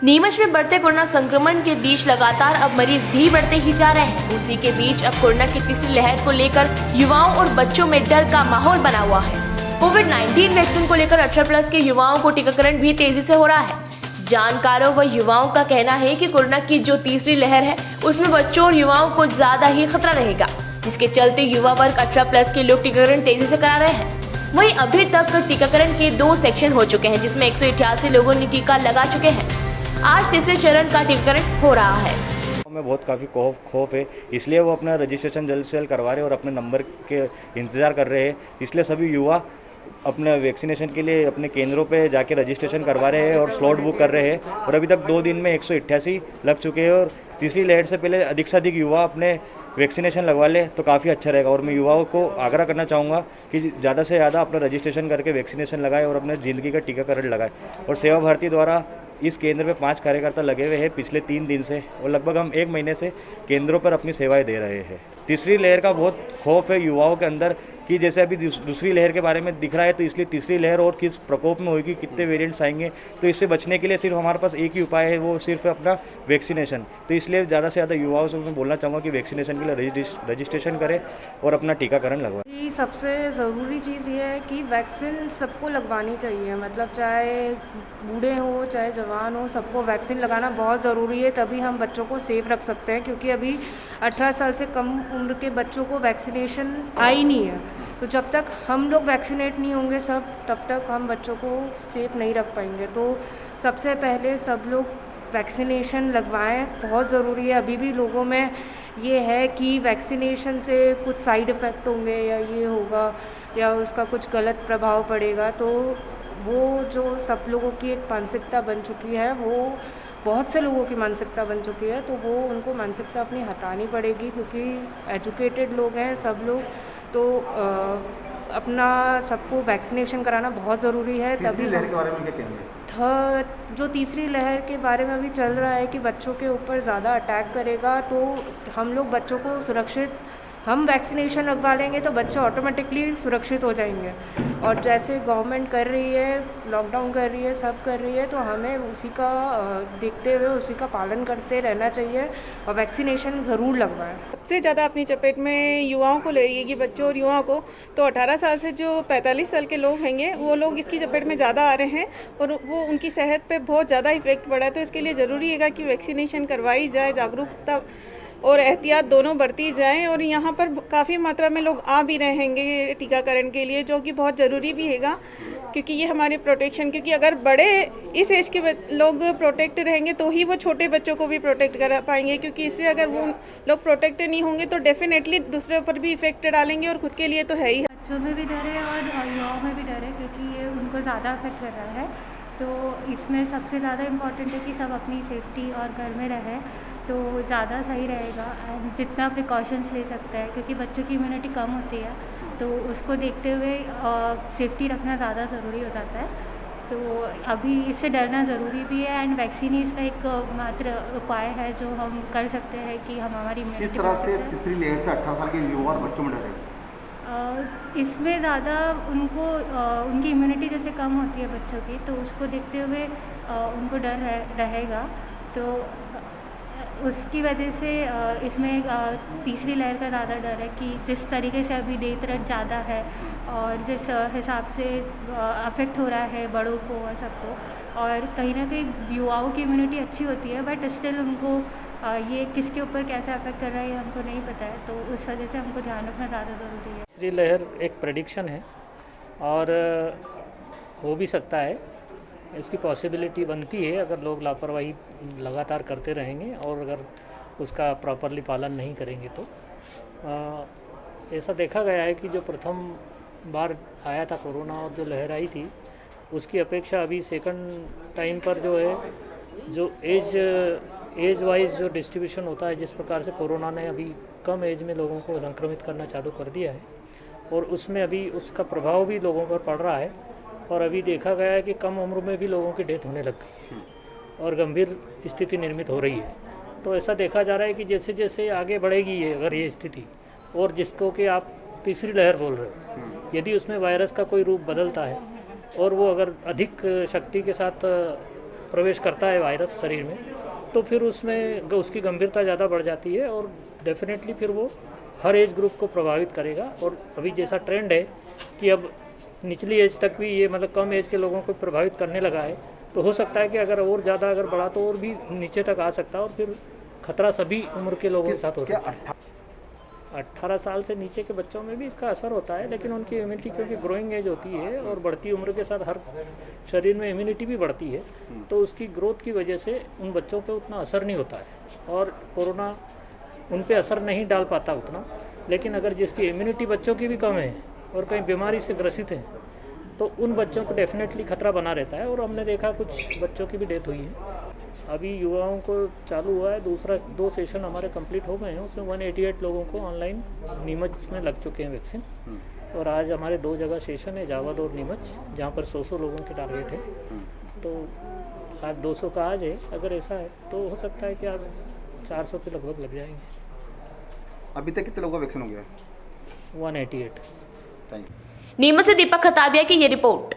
नीमच में बढ़ते कोरोना संक्रमण के बीच लगातार अब मरीज भी बढ़ते ही जा रहे हैं। उसी के बीच अब कोरोना की तीसरी लहर को लेकर युवाओं और बच्चों में डर का माहौल बना हुआ है। कोविड-19 वैक्सीन को लेकर 18+ के युवाओं को टीकाकरण भी तेजी से हो रहा है। जानकारों व युवाओं का कहना है कि कोरोना की जो तीसरी लहर है उसमें बच्चों और युवाओं को ज्यादा ही खतरा रहेगा, जिसके चलते युवा वर्ग 18+ के लोग टीकाकरण तेजी से करा रहे हैं। वहीं अभी तक टीकाकरण के 2 सेक्शन हो चुके हैं, जिसमें 188 लोगों ने टीका लगा चुके हैं। आज तीसरे चरण का टीकाकरण हो रहा है। में बहुत काफ़ी खौफ है, इसलिए वो अपना रजिस्ट्रेशन जल्द से जल्द करवा रहे हैं और अपने नंबर के इंतज़ार कर रहे हैं। इसलिए सभी युवा अपने वैक्सीनेशन के लिए अपने केंद्रों पे जाके रजिस्ट्रेशन करवा रहे हैं और स्लॉट बुक कर रहे हैं। और अभी तक 2 दिन में 188 लग चुके हैं और तीसरी लहर से पहले अधिक से अधिक युवा अपने वैक्सीनेशन लगवा ले तो काफ़ी अच्छा रहेगा। और मैं युवाओं को आग्रह करना चाहूँगा कि ज़्यादा से ज़्यादा अपना रजिस्ट्रेशन करके वैक्सीनेशन लगाए और अपने ज़िंदगी का टीकाकरण लगाए। और सेवा भारती द्वारा इस केंद्र पे 5 कार्यकर्ता लगे हुए हैं पिछले 3 दिन से, और लगभग हम 1 महीने से केंद्रों पर अपनी सेवाएं दे रहे हैं। तीसरी लहर का बहुत खौफ है युवाओं के अंदर कि जैसे अभी दूसरी लहर के बारे में दिख रहा है, तो इसलिए तीसरी लहर और किस प्रकोप में होगी, कितने वेरिएंट्स आएंगे, तो इससे बचने के लिए सिर्फ हमारे पास एक ही उपाय है, वो सिर्फ अपना वैक्सीनेशन। तो इसलिए ज़्यादा से ज़्यादा युवाओं से मैं बोलना चाहूँगा कि वैक्सीनेशन के लिए रजिस्ट्रेशन करें और अपना टीकाकरण लगवाएं। सबसे ज़रूरी चीज़ ये है कि वैक्सीन सबको लगवानी चाहिए, मतलब चाहे बूढ़े हो चाहे जवान हो, सबको वैक्सीन लगाना बहुत ज़रूरी है। तभी हम बच्चों को सेफ रख सकते हैं, क्योंकि अभी 18 साल से कम उम्र के बच्चों को वैक्सीनेशन आई नहीं है। तो जब तक हम लोग वैक्सीनेट नहीं होंगे सब, तब तक हम बच्चों को सेफ नहीं रख पाएंगे। तो सबसे पहले सब लोग वैक्सीनेशन लगवाएं, बहुत ज़रूरी है। अभी भी लोगों में ये है कि वैक्सीनेशन से कुछ साइड इफ़ेक्ट होंगे या ये होगा या उसका कुछ गलत प्रभाव पड़ेगा। तो वो जो सब लोगों की एक मानसिकता बन चुकी है, वो बहुत से लोगों की मानसिकता बन चुकी है, तो वो उनको मानसिकता अपनी हटानी पड़ेगी, क्योंकि एजुकेटेड लोग हैं सब लोग। तो अपना सबको वैक्सीनेशन कराना बहुत ज़रूरी है। तभी लहर के बारे में क्या कहेंगे? जो तीसरी लहर के बारे में अभी चल रहा है कि बच्चों के ऊपर ज़्यादा अटैक करेगा, तो हम लोग बच्चों को सुरक्षित, हम वैक्सीनेशन लगवा लेंगे तो बच्चे ऑटोमेटिकली सुरक्षित हो जाएंगे। और जैसे गवर्नमेंट कर रही है, लॉकडाउन कर रही है, सब कर रही है, तो हमें उसी का देखते हुए उसी का पालन करते रहना चाहिए और वैक्सीनेशन ज़रूर लगवाएं। सबसे ज़्यादा अपनी चपेट में युवाओं को लगेगी, बच्चों और युवाओं को। तो 18 साल से जो 45 साल के लोग होंगे, वो लोग इसकी चपेट में ज़्यादा आ रहे हैं और वो उनकी सेहत पे बहुत ज़्यादा इफेक्ट पड़ा है। तो इसके लिए ज़रूरी है कि वैक्सीनेशन करवाई जाए, जागरूकता और एहतियात दोनों बरती जाएं। और यहाँ पर काफ़ी मात्रा में लोग आ भी रहेंगे टीकाकरण के लिए, जो कि बहुत ज़रूरी भी हैगा, क्योंकि ये हमारे प्रोटेक्शन, क्योंकि अगर बड़े इस एज के लोग प्रोटेक्ट रहेंगे तो ही वो छोटे बच्चों को भी प्रोटेक्ट कर पाएंगे, क्योंकि इससे अगर वो लोग प्रोटेक्ट नहीं होंगे तो डेफिनेटली दूसरे पर भी इफेक्ट डालेंगे और खुद के लिए तो है ही। बच्चों में भी डर है और युवाओं में भी डर है, क्योंकि ये उनको ज़्यादा अफेक्ट कर रहा है। तो इसमें सबसे ज़्यादा इम्पॉर्टेंट है कि सब अपनी सेफ्टी और घर में रहें, तो ज़्यादा सही रहेगा। एंड जितना प्रिकॉशंस ले सकते हैं, क्योंकि बच्चों की इम्यूनिटी कम होती है, तो उसको देखते हुए सेफ्टी रखना ज़्यादा ज़रूरी हो जाता है। तो अभी इससे डरना ज़रूरी भी है, एंड वैक्सीन ही इसका एक मात्र उपाय है जो हम कर सकते हैं कि हम हमारी इम्यूनिटी। किस तरह से तीसरी लहर से 18 साल के युवा और बच्चों में डर है? इसमें ज़्यादा उनको उनकी इम्यूनिटी जैसे कम होती है बच्चों की, तो उसको देखते हुए उनको डर रहेगा। तो उसकी वजह से इसमें तीसरी लहर का ज़्यादा डर है कि जिस तरीके से अभी डेथ रेट ज़्यादा है और जिस हिसाब से अफेक्ट हो रहा है बड़ों को और सबको, और कहीं ना कहीं युवाओं की इम्यूनिटी अच्छी होती है, बट स्टिल उनको ये किसके ऊपर कैसे अफेक्ट कर रहा है ये हमको नहीं पता है। तो उस वजह से हमको ध्यान रखना ज़्यादा ज़रूरी है। तीसरी लहर एक प्रेडिक्शन है और हो भी सकता है, इसकी पॉसिबिलिटी बनती है अगर लोग लापरवाही लगातार करते रहेंगे और अगर उसका प्रॉपरली पालन नहीं करेंगे। तो ऐसा देखा गया है कि जो प्रथम बार आया था कोरोना और जो लहर आई थी, उसकी अपेक्षा अभी सेकंड टाइम पर जो है, जो एज वाइज जो डिस्ट्रीब्यूशन होता है, जिस प्रकार से कोरोना ने अभी कम एज में लोगों को संक्रमित करना चालू कर दिया है और उसमें अभी उसका प्रभाव भी लोगों पर पड़ रहा है। और अभी देखा गया है कि कम उम्र में भी लोगों की डेथ होने लग गई है और गंभीर स्थिति निर्मित हो रही है। तो ऐसा देखा जा रहा है कि जैसे जैसे आगे बढ़ेगी ये अगर ये स्थिति, और जिसको कि आप तीसरी लहर बोल रहे हो, यदि उसमें वायरस का कोई रूप बदलता है और वो अगर अधिक शक्ति के साथ प्रवेश करता है वायरस शरीर में, तो फिर उसमें उसकी गंभीरता ज़्यादा बढ़ जाती है और डेफिनेटली फिर वो हर एज ग्रुप को प्रभावित करेगा। और अभी जैसा ट्रेंड है कि अब निचली एज तक भी ये मतलब कम एज के लोगों को प्रभावित करने लगा है, तो हो सकता है कि अगर और ज़्यादा अगर बढ़ा तो और भी नीचे तक आ सकता है और फिर खतरा सभी उम्र के लोगों के साथ हो सकता है। 18 साल से नीचे के बच्चों में भी इसका असर होता है, लेकिन उनकी इम्यूनिटी क्योंकि ग्रोइंग एज होती है और बढ़ती उम्र के साथ हर शरीर में इम्यूनिटी भी बढ़ती है, तो उसकी ग्रोथ की वजह से उन बच्चों पे उतना असर नहीं होता है और कोरोना उन पे असर नहीं डाल पाता उतना। लेकिन अगर जिसकी इम्यूनिटी बच्चों की भी कम है और कहीं बीमारी से ग्रसित हैं, तो उन बच्चों को डेफिनेटली खतरा बना रहता है और हमने देखा कुछ बच्चों की भी डेथ हुई है। अभी युवाओं को चालू हुआ है, 2 सेशन हमारे कंप्लीट हो गए हैं, उसमें 188 लोगों को ऑनलाइन नीमच में लग चुके हैं वैक्सीन। और आज हमारे 2 जगह सेशन है, जावद और नीमच, जहाँ पर 100 लोगों के टारगेट है। तो आज 200 का आज है, अगर ऐसा है तो हो सकता है कि आज 400 के लगभग लग जाएंगे। अभी तक कितने लोगों का वैक्सीन हो गया? 188। Thank you. नीमच से दीपक खताबिया की ये रिपोर्ट।